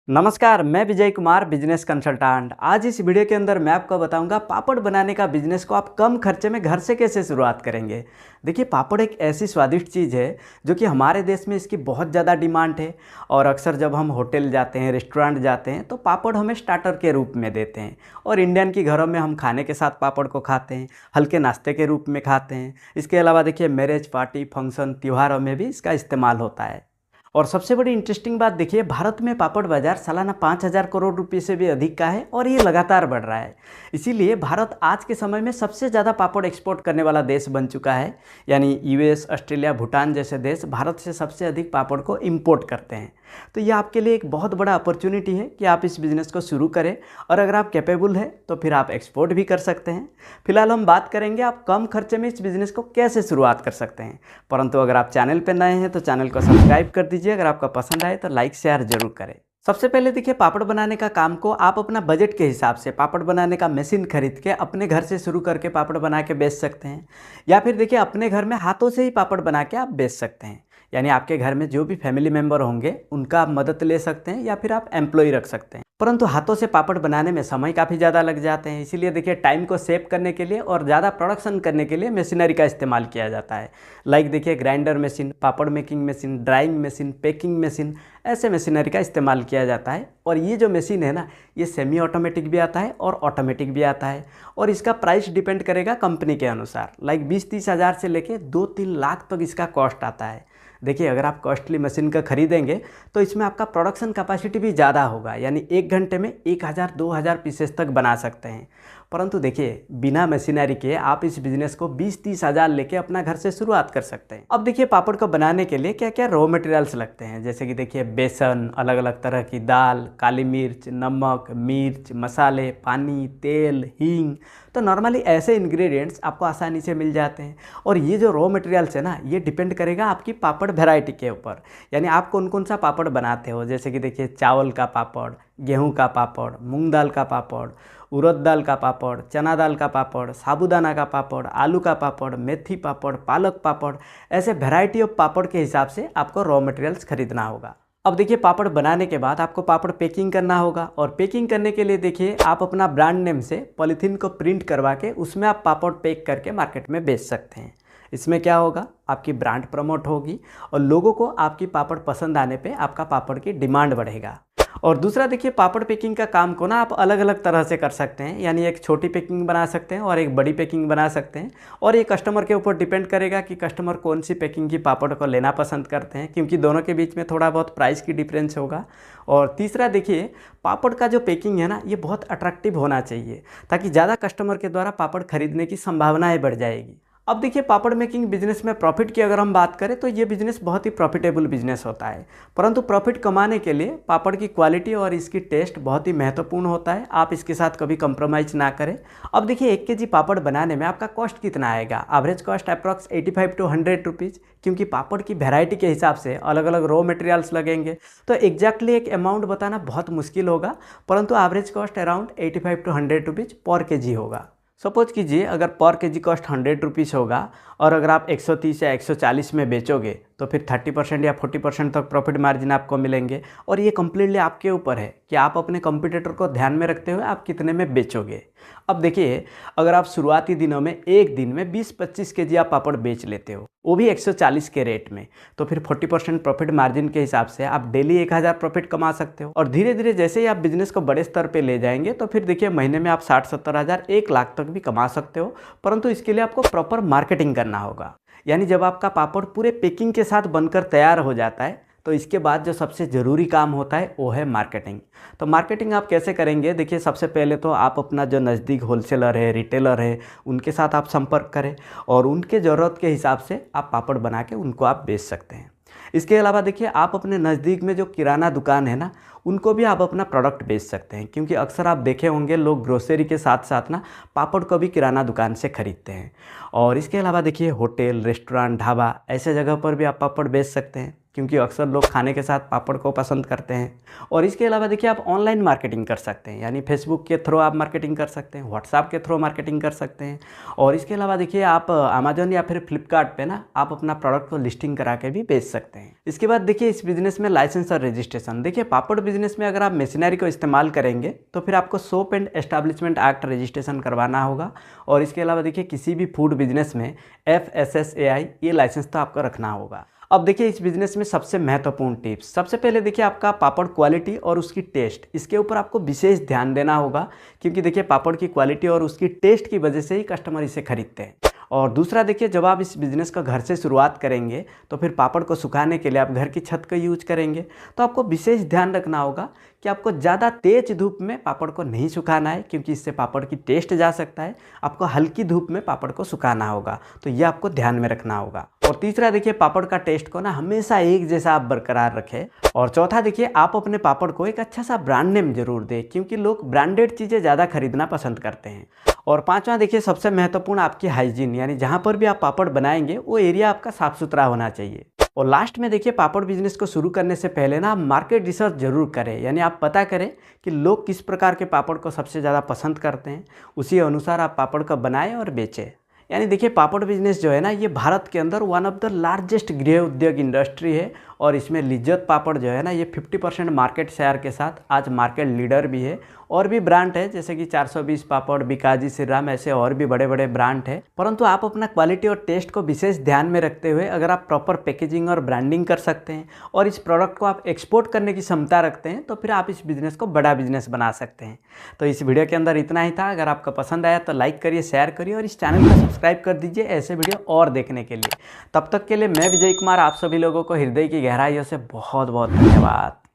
नमस्कार, मैं Vijay Kumar business consultant. आज इस वीडियो के अंदर मैं आपको बताऊंगा पापड़ बनाने का बिजनेस को आप कम खर्चे में घर से कैसे शुरुआत करेंगे। देखिए, पापड़ एक ऐसी स्वादिष्ट चीज़ है जो कि हमारे देश में इसकी बहुत ज़्यादा डिमांड है। और अक्सर जब हम होटल जाते हैं, रेस्टोरेंट जाते हैं तो पापड़ हमें स्टार्टर के रूप में देते हैं। और इंडियन की घरों में हम खाने के साथ पापड़ को खाते हैं, हल्के नाश्ते के रूप में खाते हैं। इसके अलावा देखिए, मैरिज पार्टी, फंक्शन, त्योहारों में भी इसका इस्तेमाल होता है। और सबसे बड़ी इंटरेस्टिंग बात देखिए, भारत में पापड़ बाजार सालाना 5,000 करोड़ रुपए से भी अधिक का है और ये लगातार बढ़ रहा है। इसीलिए भारत आज के समय में सबसे ज़्यादा पापड़ एक्सपोर्ट करने वाला देश बन चुका है। यानी यूएस, ऑस्ट्रेलिया, भूटान जैसे देश भारत से सबसे अधिक पापड़ को इंपोर्ट करते हैं। तो ये आपके लिए एक बहुत बड़ा अपॉर्चुनिटी है कि आप इस बिज़नेस को शुरू करें। और अगर आप कैपेबल हैं तो फिर आप एक्सपोर्ट भी कर सकते हैं। फिलहाल हम बात करेंगे आप कम खर्चे में इस बिज़नेस को कैसे शुरुआत कर सकते हैं। परंतु अगर आप चैनल पर नए हैं तो चैनल को सब्सक्राइब कर दीजिए। अगर आपका पसंद आए तो लाइक शेयर जरूर करें। सबसे पहले देखिए, पापड़ बनाने का काम को आप अपना बजट के हिसाब से पापड़ बनाने का मशीन खरीद के अपने घर से शुरू करके पापड़ बना के बेच सकते हैं। या फिर देखिए, अपने घर में हाथों से ही पापड़ बना के आप बेच सकते हैं। यानी आपके घर में जो भी फैमिली मेंबर होंगे उनका आप मदद ले सकते हैं या फिर आप एम्प्लॉय रख सकते हैं। परंतु हाथों से पापड़ बनाने में समय काफ़ी ज़्यादा लग जाते हैं। इसीलिए देखिए, टाइम को सेव करने के लिए और ज़्यादा प्रोडक्शन करने के लिए मशीनरी का इस्तेमाल किया जाता है। लाइक देखिए, grinder machine, papad making machine, drying machine, packing machine, ऐसे मशीनरी का इस्तेमाल किया जाता है। और ये जो मशीन है ना, ये सेमी ऑटोमेटिक भी आता है और ऑटोमेटिक भी आता है। और इसका प्राइस डिपेंड करेगा कंपनी के अनुसार। लाइक 20-30 हज़ार से लेके 2-3 लाख तक इसका कॉस्ट आता है। देखिए, अगर आप कॉस्टली मशीन का खरीदेंगे तो इसमें आपका प्रोडक्शन कैपेसिटी भी ज़्यादा होगा। यानी 1 घंटे में 1,000-2,000 पीसेस तक बना सकते हैं। परंतु देखिए, बिना मशीनरी के आप इस बिज़नेस को 20-30 हज़ार लेके अपना घर से शुरुआत कर सकते हैं। अब देखिए, पापड़ को बनाने के लिए क्या क्या रॉ मटेरियल्स लगते हैं। जैसे कि देखिए, बेसन, अलग अलग तरह की दाल, काली मिर्च, नमक, मिर्च, मसाले, पानी, तेल, हींग। तो नॉर्मली ऐसे इंग्रेडिएंट्स आपको आसानी से मिल जाते हैं। और ये जो रॉ मटेरियल्स है ना, ये डिपेंड करेगा आपकी पापड़ वैरायटी के ऊपर। यानी आप कौन कौन सा पापड़ बनाते हो। जैसे कि देखिए, चावल का पापड़, गेहूं का पापड़, मूंग दाल का पापड़, उड़द दाल का पापड़, चना दाल का पापड़, साबूदाना का पापड़, आलू का पापड़, मेथी पापड़, पालक पापड़। ऐसे वैरायटी ऑफ पापड़ के हिसाब से आपको रॉ मटेरियल्स खरीदना होगा। अब देखिए, पापड़ बनाने के बाद आपको पापड़ पैकिंग करना होगा। और पैकिंग करने के लिए देखिए, आप अपना ब्रांड नेम से पॉलीथीन को प्रिंट करवा के उसमें आप पापड़ पैक करके मार्केट में बेच सकते हैं। इसमें क्या होगा, आपकी ब्रांड प्रमोट होगी और लोगों को आपकी पापड़ पसंद आने पे आपका पापड़ की डिमांड बढ़ेगा। और दूसरा देखिए, पापड़ पैकिंग का काम को ना आप अलग अलग तरह से कर सकते हैं। यानी एक छोटी पैकिंग बना सकते हैं और एक बड़ी पैकिंग बना सकते हैं। और ये कस्टमर के ऊपर डिपेंड करेगा कि कस्टमर कौन सी पैकिंग की पापड़ को लेना पसंद करते हैं, क्योंकि दोनों के बीच में थोड़ा बहुत प्राइस की डिफरेंस होगा। और तीसरा देखिए, पापड़ का जो पैकिंग है ना, ये बहुत अट्रैक्टिव होना चाहिए ताकि ज़्यादा कस्टमर के द्वारा पापड़ खरीदने की संभावनाएँ बढ़ जाएगी। अब देखिए, पापड़ मेकिंग बिजनेस में प्रॉफिट की अगर हम बात करें तो ये बिजनेस बहुत ही प्रॉफिटेबल बिजनेस होता है। परंतु प्रॉफिट कमाने के लिए पापड़ की क्वालिटी और इसकी टेस्ट बहुत ही महत्वपूर्ण होता है। आप इसके साथ कभी कंप्रोमाइज़ ना करें। अब देखिए, 1 केजी पापड़ बनाने में आपका कॉस्ट कितना आएगा। Average cost approx 85 to 100 rupees, क्योंकि पापड़ की वैरायटी के हिसाब से अलग अलग रॉ मटेरियल्स लगेंगे। तो एग्जैक्टली एक अमाउंट बताना बहुत मुश्किल होगा। परंतु average cost around 85 to 100 rupees पर केजी होगा। सपोज कीजिए, अगर पर केजी कॉस्ट 100 रुपीज़ होगा और अगर आप 130 या 140 में बेचोगे तो फिर 30% या 40% तक प्रॉफिट मार्जिन आपको मिलेंगे। और ये कम्प्लीटली आपके ऊपर है कि आप अपने कंपटीटर को ध्यान में रखते हुए आप कितने में बेचोगे। अब देखिए, अगर आप शुरुआती दिनों में एक दिन में 20-25 केजी आप पापड़ बेच लेते हो, वो भी 140 के रेट में, तो फिर 40% प्रॉफिट मार्जिन के हिसाब से आप डेली 1,000 प्रॉफिट कमा सकते हो। और धीरे धीरे जैसे ही आप बिजनेस को बड़े स्तर पे ले जाएंगे तो फिर देखिए, महीने में आप 60-70 हज़ार, 1 लाख तक भी कमा सकते हो। परंतु इसके लिए आपको प्रॉपर मार्केटिंग करना होगा। यानी जब आपका पापड़ पूरे पैकिंग के साथ बनकर तैयार हो जाता है तो इसके बाद जो सबसे ज़रूरी काम होता है वो है मार्केटिंग। तो मार्केटिंग आप कैसे करेंगे। देखिए, सबसे पहले तो आप अपना जो नज़दीक होलसेलर है, रिटेलर है, उनके साथ आप संपर्क करें और उनके ज़रूरत के हिसाब से आप पापड़ बना के उनको आप बेच सकते हैं। इसके अलावा देखिए, आप अपने नज़दीक में जो किराना दुकान है ना, उनको भी आप अपना प्रोडक्ट बेच सकते हैं। क्योंकि अक्सर आप देखे होंगे, लोग ग्रोसरी के साथ साथ ना पापड़ को भी किराना दुकान से खरीदते हैं। और इसके अलावा देखिए, होटल, रेस्टोरेंट, ढाबा, ऐसे जगह पर भी आप पापड़ बेच सकते हैं। क्योंकि अक्सर लोग खाने के साथ पापड़ को पसंद करते हैं। और इसके अलावा देखिए आप ऑनलाइन मार्केटिंग कर सकते हैं, यानी फेसबुक के थ्रू आप मार्केटिंग कर सकते हैं, व्हाट्सएप के थ्रू मार्केटिंग कर सकते हैं। और इसके अलावा देखिए आप अमेजोन या फिर फ्लिपकार्ट पे ना आप अपना प्रोडक्ट को लिस्टिंग करा के भी बेच सकते हैं। इसके बाद देखिए इस बिज़नेस में लाइसेंस और रजिस्ट्रेशन। देखिए पापड़ बिजनेस में अगर आप मशीनरी को इस्तेमाल करेंगे तो फिर आपको soap and establishment act registration करवाना होगा। और इसके अलावा देखिए किसी भी फूड बिजनेस में FSSAI ये लाइसेंस तो आपको रखना होगा। अब देखिए इस बिज़नेस में सबसे महत्वपूर्ण टिप्स, सबसे पहले देखिए आपका पापड़ क्वालिटी और उसकी टेस्ट, इसके ऊपर आपको विशेष ध्यान देना होगा, क्योंकि देखिए पापड़ की क्वालिटी और उसकी टेस्ट की वजह से ही कस्टमर इसे खरीदते हैं। और दूसरा देखिए जब आप इस बिज़नेस का घर से शुरुआत करेंगे तो फिर पापड़ को सुखाने के लिए आप घर की छत का यूज करेंगे, तो आपको विशेष ध्यान रखना होगा कि आपको ज़्यादा तेज़ धूप में पापड़ को नहीं सुखाना है, क्योंकि इससे पापड़ की टेस्ट जा सकता है। आपको हल्की धूप में पापड़ को सुखाना होगा, तो ये आपको ध्यान में रखना होगा। और तीसरा देखिए पापड़ का टेस्ट को ना हमेशा एक जैसा आप बरकरार रखें। और चौथा देखिए आप अपने पापड़ को एक अच्छा सा ब्रांड नेम जरूर दें, क्योंकि लोग ब्रांडेड चीज़ें ज़्यादा खरीदना पसंद करते हैं। और पांचवा देखिए सबसे महत्वपूर्ण आपकी हाइजीन, यानी जहाँ पर भी आप पापड़ बनाएंगे वो एरिया आपका साफ सुथरा होना चाहिए। और लास्ट में देखिए पापड़ बिजनेस को शुरू करने से पहले ना आप मार्केट रिसर्च जरूर करें, यानी आप पता करें कि लोग किस प्रकार के पापड़ को सबसे ज़्यादा पसंद करते हैं, उसी अनुसार आप पापड़ को बनाएं और बेचें। यानी देखिए पापड़ बिजनेस जो है ना ये भारत के अंदर वन ऑफ द लार्जेस्ट गृह उद्योग इंडस्ट्री है। और इसमें लिज्जत पापड़ जो है ना ये 50% मार्केट शेयर के साथ आज मार्केट लीडर भी है। और भी ब्रांड है जैसे कि 420 पापड़, बिकाजी, श्रीराम, ऐसे और भी बड़े बड़े ब्रांड है। परंतु आप अपना क्वालिटी और टेस्ट को विशेष ध्यान में रखते हुए अगर आप प्रॉपर पैकेजिंग और ब्रांडिंग कर सकते हैं और इस प्रोडक्ट को आप एक्सपोर्ट करने की क्षमता रखते हैं, तो फिर आप इस बिज़नेस को बड़ा बिजनेस बना सकते हैं। तो इस वीडियो के अंदर इतना ही था। अगर आपको पसंद आया तो लाइक करिए, शेयर करिए और इस चैनल को सब्सक्राइब कर दीजिए ऐसे वीडियो और देखने के लिए। तब तक के लिए मैं विजय कुमार आप सभी लोगों को हृदय की गहराइयों से बहुत बहुत धन्यवाद।